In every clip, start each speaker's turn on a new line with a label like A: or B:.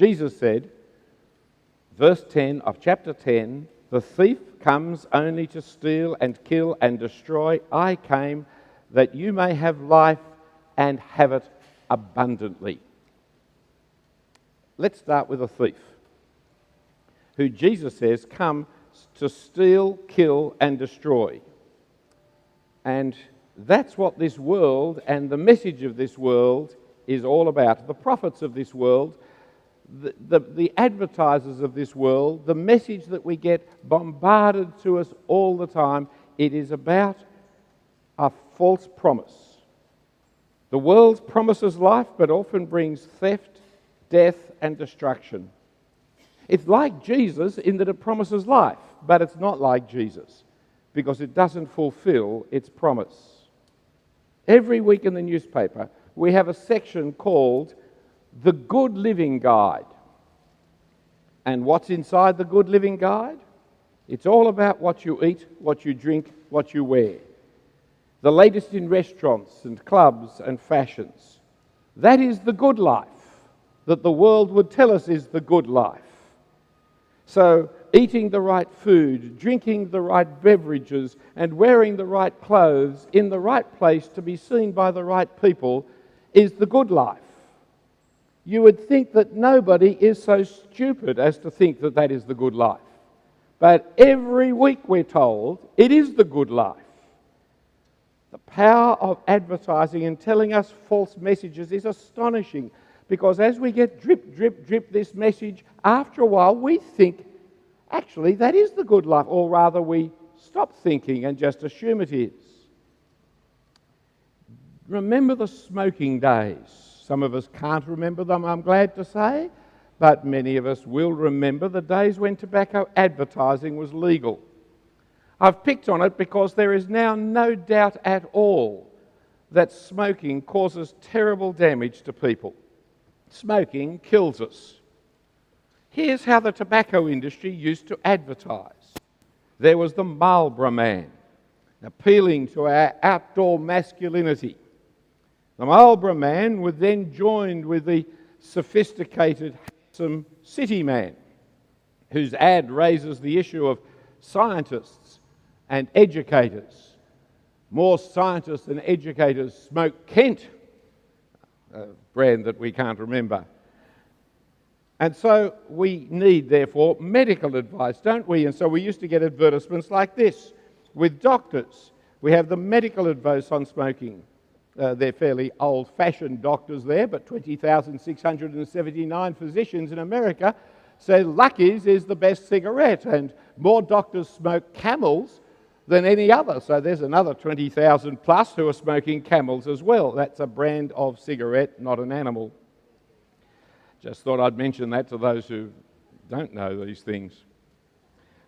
A: Jesus said, verse 10 of chapter 10, "The thief comes only to steal and kill and destroy. I came that you may have life and have it abundantly." Let's start with a thief, who Jesus says come to steal, kill and destroy. And that's what this world and the message of this world is all about. The prophets of this world, the advertisers of this world, the message that we get bombarded to us all the time, it is about a false promise. The world promises life, but often brings theft, death, and destruction. It's like Jesus in that it promises life, but it's not like Jesus because it doesn't fulfill its promise. Every week in the newspaper, we have a section called The Good Living Guide. And what's inside the Good Living Guide? It's all about what you eat, what you drink, what you wear. The latest in restaurants and clubs and fashions. That is the good life that the world would tell us is the good life. So eating the right food, drinking the right beverages, and wearing the right clothes in the right place to be seen by the right people is the good life. You would think that nobody is so stupid as to think that that is the good life. But every week we're told it is the good life. The power of advertising and telling us false messages is astonishing, because as we get drip, drip, drip this message, after a while we think, actually, that is the good life, or rather we stop thinking and just assume it is. Remember the smoking days. Some of us can't remember them, I'm glad to say, but many of us will remember the days when tobacco advertising was legal. I've picked on it because there is now no doubt at all that smoking causes terrible damage to people. Smoking kills us. Here's how the tobacco industry used to advertise. There was the Marlboro Man, appealing to our outdoor masculinity. The Marlboro Man would then join with the sophisticated, handsome city man, whose ad raises the issue of scientists and educators. More scientists than educators smoke Kent, a brand that we can't remember. And so we need, therefore, medical advice, don't we? And so we used to get advertisements like this. With doctors, we have the medical advice on smoking. They're fairly old-fashioned doctors there, but 20,679 physicians in America say Lucky's is the best cigarette, and more doctors smoke Camels than any other. So there's another 20,000 plus who are smoking Camels as well. That's a brand of cigarette, not an animal. Just thought I'd mention that to those who don't know these things.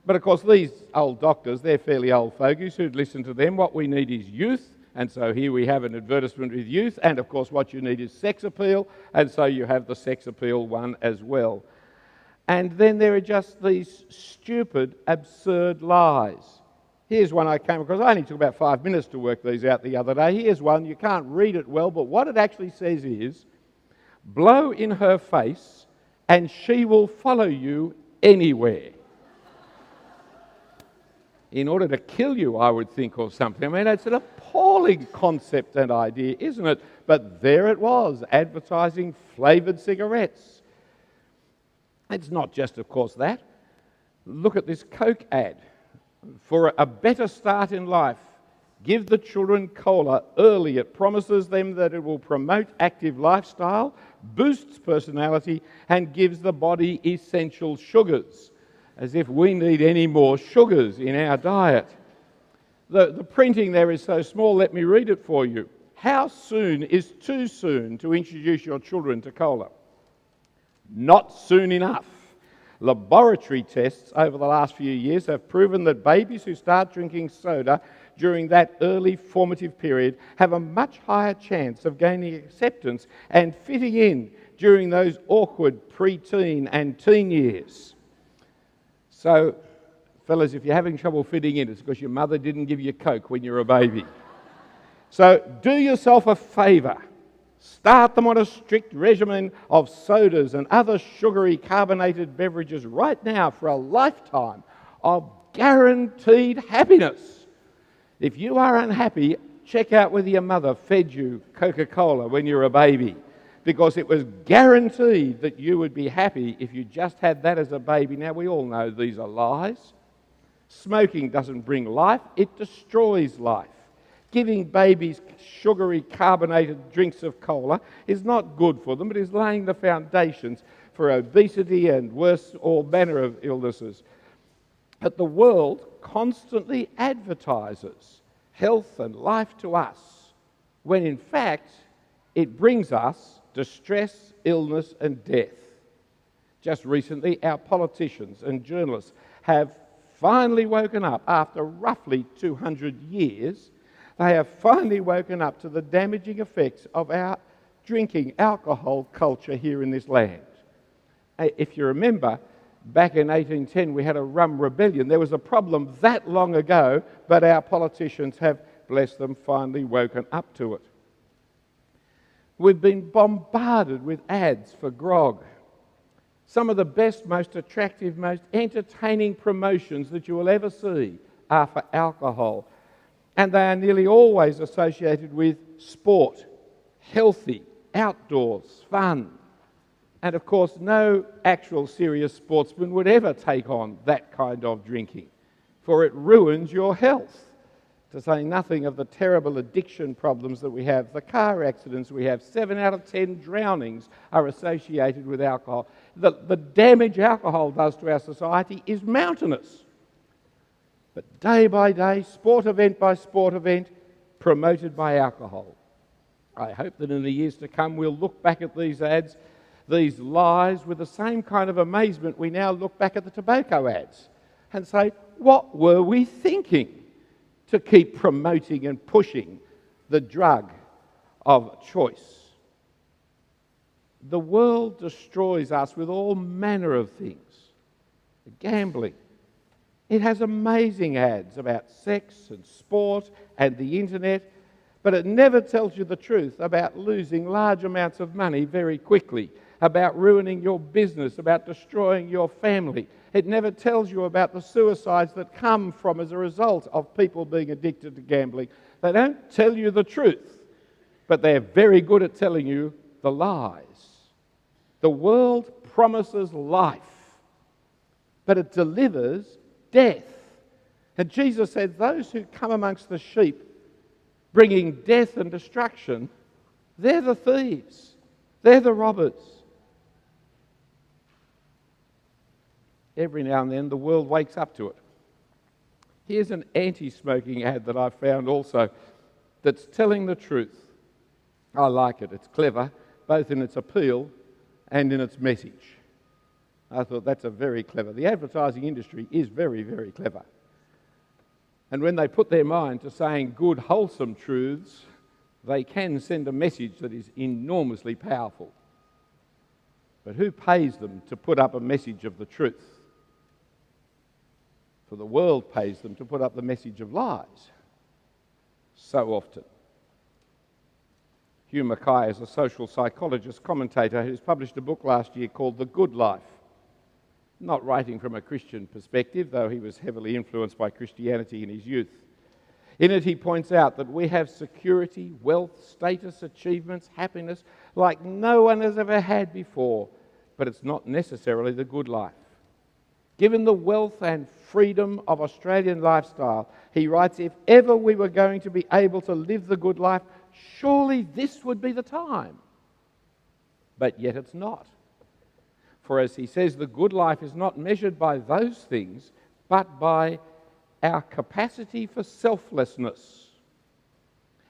A: But of course, these old doctors, they're fairly old fogies who'd listen to them. What we need is youth. And so here we have an advertisement with youth. And of course, what you need is sex appeal. And so you have the sex appeal one as well. And then there are just these stupid, absurd lies. Here's one I came across. I only took about 5 minutes to work these out the other day. Here's one. You can't read it well, but what it actually says is, blow in her face and she will follow you anywhere. In order to kill you, I would think, or something. I mean, it's an appalling concept and idea, isn't it? But there it was, advertising flavoured cigarettes. It's not just, of course, that. Look at this Coke ad. For a better start in life, give the children cola early. It promises them that it will promote active lifestyle, boosts personality, and gives the body essential sugars. As if we need any more sugars in our diet. The printing there is so small, let me read it for you. How soon is too soon to introduce your children to cola? Not soon enough. Laboratory tests over the last few years have proven that babies who start drinking soda during that early formative period have a much higher chance of gaining acceptance and fitting in during those awkward pre-teen and teen years. So, fellas, if you're having trouble fitting in, it's because your mother didn't give you Coke when you were a baby. So do yourself a favour. Start them on a strict regimen of sodas and other sugary carbonated beverages right now for a lifetime of guaranteed happiness. If you are unhappy, check out whether your mother fed you Coca-Cola when you were a baby, because it was guaranteed that you would be happy if you just had that as a baby. Now, we all know these are lies. Smoking doesn't bring life, it destroys life. Giving babies sugary carbonated drinks of cola is not good for them. It is laying the foundations for obesity and worse, all manner of illnesses. But the world constantly advertises health and life to us, when in fact it brings us distress, illness and death. Just recently, our politicians and journalists have finally woken up after roughly 200 years. They have finally woken up to the damaging effects of our drinking alcohol culture here in this land. If you remember, back in 1810 we had a rum rebellion. There was a problem that long ago, but our politicians have, bless them, finally woken up to it. We've been bombarded with ads for grog. Some of the best, most attractive, most entertaining promotions that you will ever see are for alcohol. And they are nearly always associated with sport, healthy, outdoors, fun. And of course, no actual serious sportsman would ever take on that kind of drinking, for it ruins your health, to say nothing of the terrible addiction problems that we have, the car accidents we have. 7 out of 10 drownings are associated with alcohol. The damage alcohol does to our society is mountainous. But day by day, sport event by sport event, promoted by alcohol. I hope that in the years to come we'll look back at these ads, these lies, with the same kind of amazement we now look back at the tobacco ads and say, what were we thinking to keep promoting and pushing the drug of choice? The world destroys us with all manner of things. Gambling. It has amazing ads about sex and sport and the internet, but it never tells you the truth about losing large amounts of money very quickly, about ruining your business, about destroying your family. It never tells you about the suicides that come from as a result of people being addicted to gambling. They don't tell you the truth, but they're very good at telling you the lies. The world promises life, but it delivers death. And Jesus said, those who come amongst the sheep bringing death and destruction, they're the thieves, they're the robbers. Every now and then the world wakes up to it. Here's an anti-smoking ad that I found also that's telling the truth. I like it. It's clever, both in its appeal and in its message. I thought that's a very clever. The advertising industry is very, very clever. And when they put their mind to saying good, wholesome truths, they can send a message that is enormously powerful. But who pays them to put up a message of the truth? For the world pays them to put up the message of lies so often. Hugh Mackay is a social psychologist, commentator, who's published a book last year called The Good Life. Not writing from a Christian perspective, though he was heavily influenced by Christianity in his youth. In it he points out that we have security, wealth, status, achievements, happiness like no one has ever had before, but it's not necessarily the good life. Given the wealth and freedom of Australian lifestyle, he writes, if ever we were going to be able to live the good life, surely this would be the time. But yet it's not. For as he says, the good life is not measured by those things, but by our capacity for selflessness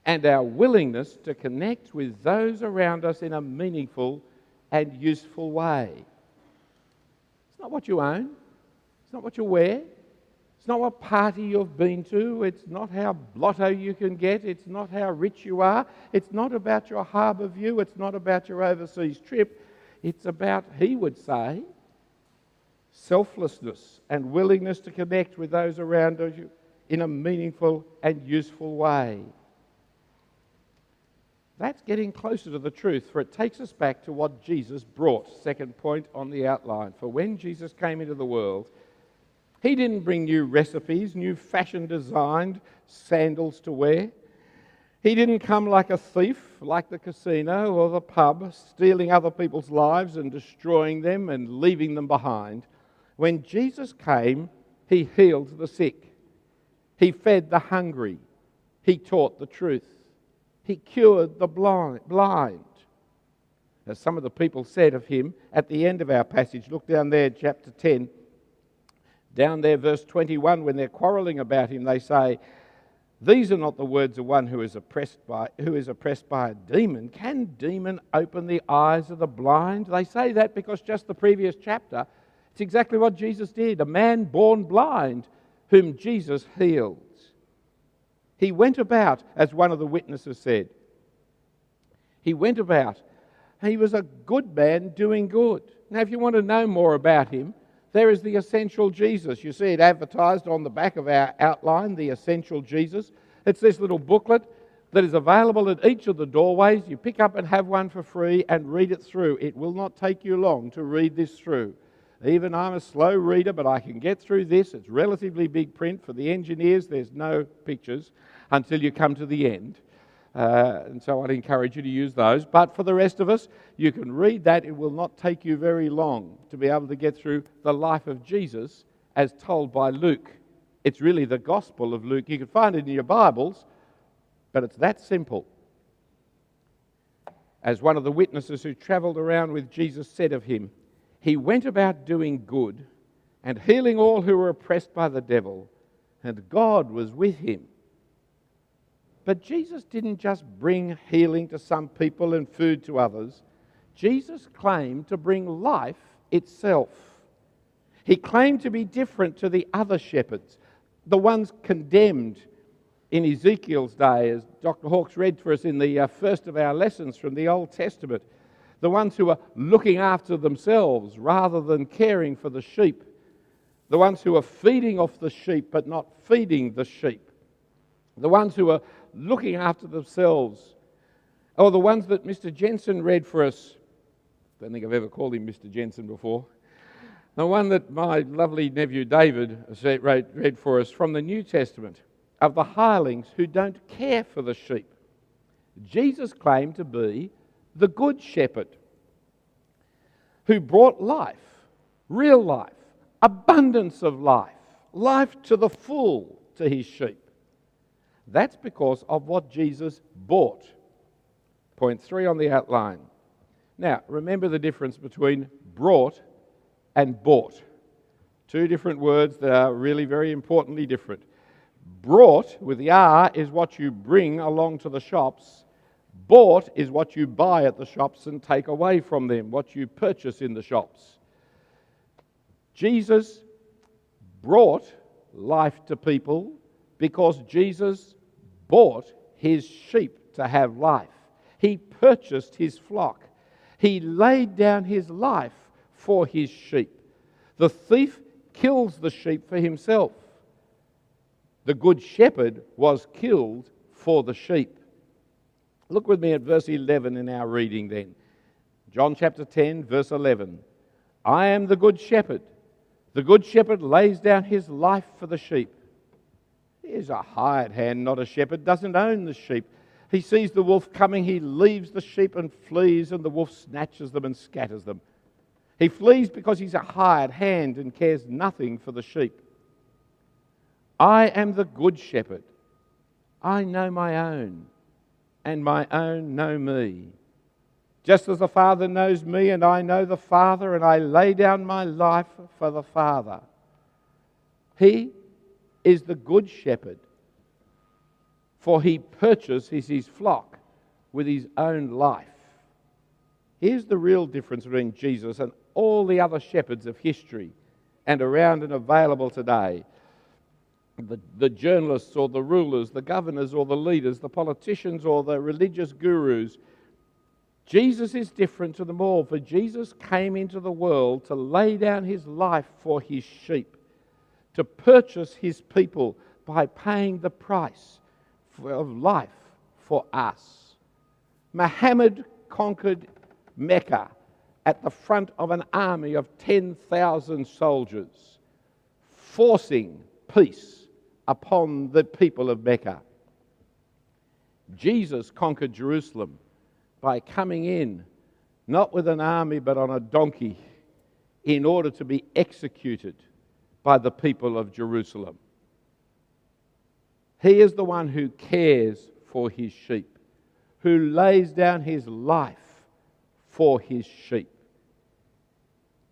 A: and our willingness to connect with those around us in a meaningful and useful way. It's not what you own. It's not what you wear. It's not what party you've been to. It's not how blotto you can get. It's not how rich you are. It's not about your harbour view. It's not about your overseas trip. It's about, he would say, selflessness and willingness to connect with those around you in a meaningful and useful way. That's getting closer to the truth, for it takes us back to what Jesus brought. Second point on the outline. For when Jesus came into the world, he didn't bring new recipes, new fashion-designed sandals to wear. He didn't come like a thief, like the casino or the pub, stealing other people's lives and destroying them and leaving them behind. When Jesus came, he healed the sick. He fed the hungry. He taught the truth. He cured the blind. As some of the people said of him at the end of our passage, look down there, chapter 10, down there, verse 21, when they're quarrelling about him, they say, "These are not the words of one who is oppressed by a demon. Can demon open the eyes of the blind?" They say that because just the previous chapter, it's exactly what Jesus did. A man born blind whom Jesus healed. He went about, as one of the witnesses said, he went about. He was a good man doing good. Now, if you want to know more about him, there is the Essential Jesus. You see it advertised on the back of our outline, the Essential Jesus. It's this little booklet that is available at each of the doorways. You pick up and have one for free and read it through. It will not take you long to read this through. Even I'm a slow reader, but I can get through this. It's relatively big print. For the engineers, there's no pictures until you come to the end. And so I'd encourage you to use those. But for the rest of us, you can read that. It will not take you very long to be able to get through the life of Jesus as told by Luke. It's really the Gospel of Luke. You can find it in your Bibles, but it's that simple. As one of the witnesses who travelled around with Jesus said of him, he went about doing good and healing all who were oppressed by the devil, and God was with him. But Jesus didn't just bring healing to some people and food to others. Jesus claimed to bring life itself. He claimed to be different to the other shepherds, the ones condemned in Ezekiel's day, as Dr. Hawkes read for us in the first of our lessons from the Old Testament, the ones who are looking after themselves rather than caring for the sheep, the ones who are feeding off the sheep but not feeding the sheep, the ones who are looking after themselves, or the ones that Mr. Jensen read for us. I don't think I've ever called him Mr. Jensen before. The one that my lovely nephew David read for us from the New Testament, of the hirelings who don't care for the sheep. Jesus claimed to be the good shepherd who brought life, real life, abundance of life, life to the full to his sheep. That's because of what Jesus bought. Point 3 on the outline. Now, remember the difference between brought and bought. Two different words that are really very importantly different. Brought, with the R, is what you bring along to the shops. Bought is what you buy at the shops and take away from them, what you purchase in the shops. Jesus brought life to people because Jesus bought his sheep to have life. He purchased his flock. He laid down his life for his sheep. The thief kills the sheep for himself. The good shepherd was killed for the sheep. Look with me at verse 11 in our reading then. John chapter 10, verse 11. I am the good shepherd. The good shepherd lays down his life for the sheep. He's a hired hand, not a shepherd, doesn't own the sheep. He sees the wolf coming, he leaves the sheep and flees, and the wolf snatches them and scatters them. He flees because he's a hired hand and cares nothing for the sheep. I am the good shepherd. I know my own, and my own know me. Just as the Father knows me, and I know the Father, and I lay down my life for the Father. He is the good shepherd, for he purchases his flock with his own life. Here's the real difference between Jesus and all the other shepherds of history and around and available today. The journalists or the rulers, the governors or the leaders, the politicians or the religious gurus. Jesus is different to them all, for Jesus came into the world to lay down his life for his sheep, to purchase his people by paying the price of life for us. Muhammad conquered Mecca at the front of an army of 10,000 soldiers, forcing peace upon the people of Mecca. Jesus conquered Jerusalem by coming in, not with an army but on a donkey, in order to be executed by the people of Jerusalem. He is the one who cares for his sheep, who lays down his life for his sheep.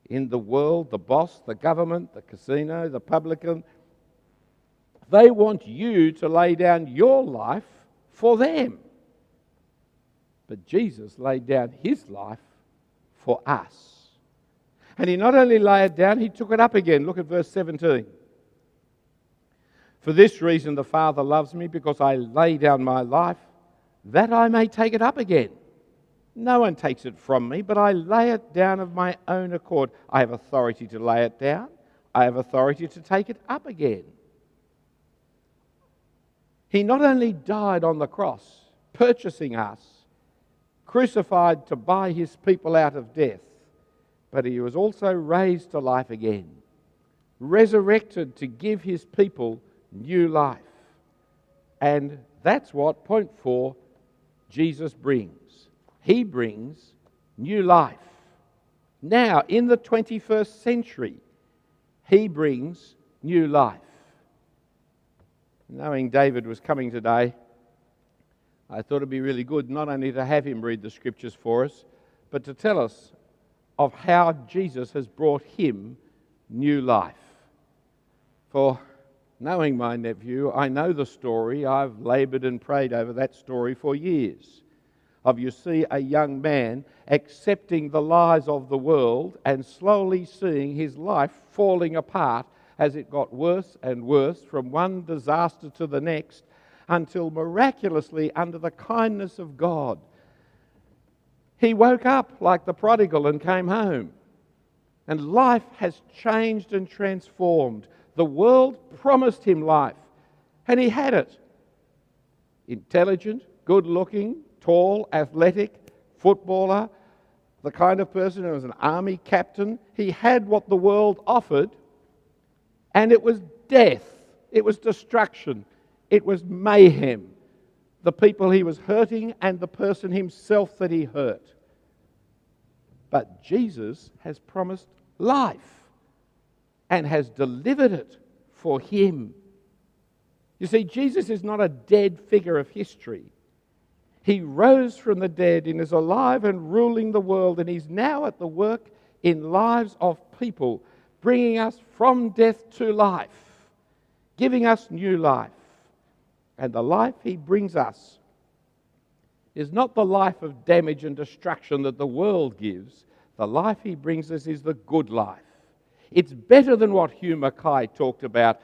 A: In the world, the boss, the government, the casino, the publican, they want you to lay down your life for them. But Jesus laid down his life for us. And he not only laid it down, he took it up again. Look at verse 17. For this reason the Father loves me, because I lay down my life, that I may take it up again. No one takes it from me, but I lay it down of my own accord. I have authority to lay it down. I have authority to take it up again. He not only died on the cross, purchasing us, crucified to buy his people out of death, but he was also raised to life again, resurrected to give his people new life. And that's what, point 4, Jesus brings. He brings new life. Now, in the 21st century, he brings new life. Knowing David was coming today, I thought it'd be really good not only to have him read the scriptures for us, but to tell us of how Jesus has brought him new life. For knowing my nephew, I know the story. I've laboured and prayed over that story for years. Of, you see, a young man accepting the lies of the world and slowly seeing his life falling apart as it got worse and worse from one disaster to the next, until miraculously, under the kindness of God, he woke up like the prodigal and came home. And life has changed and transformed. The world promised him life, and he had it. Intelligent, good-looking, tall, athletic, footballer, the kind of person who was an army captain. He had what the world offered, and it was death. It was destruction. It was mayhem. The people he was hurting and the person himself that he hurt. But Jesus has promised life and has delivered it for him. You see, Jesus is not a dead figure of history. He rose from the dead and is alive and ruling the world, and he's now at the work in lives of people, bringing us from death to life, giving us new life. And the life he brings us is not the life of damage and destruction that the world gives. The life he brings us is the good life. It's better than what Hugh Mackay talked about,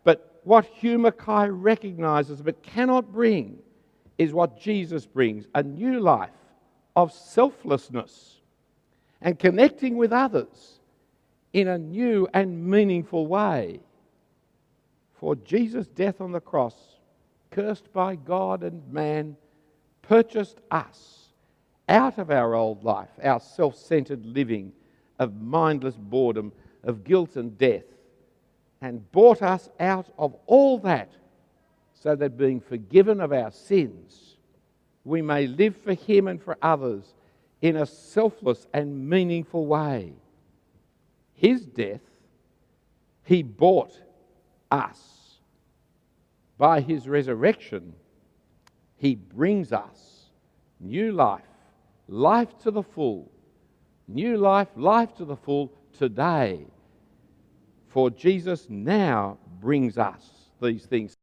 A: but what Hugh Mackay recognizes but cannot bring is what Jesus brings, a new life of selflessness and connecting with others in a new and meaningful way. For Jesus' death on the cross, cursed by God and man, purchased us out of our old life, our self-centered living of mindless boredom, of guilt and death, and bought us out of all that, so that being forgiven of our sins, we may live for him and for others in a selfless and meaningful way. His death, he bought us. By his resurrection, he brings us new life, life to the full, new life, life to the full today. For Jesus now brings us these things.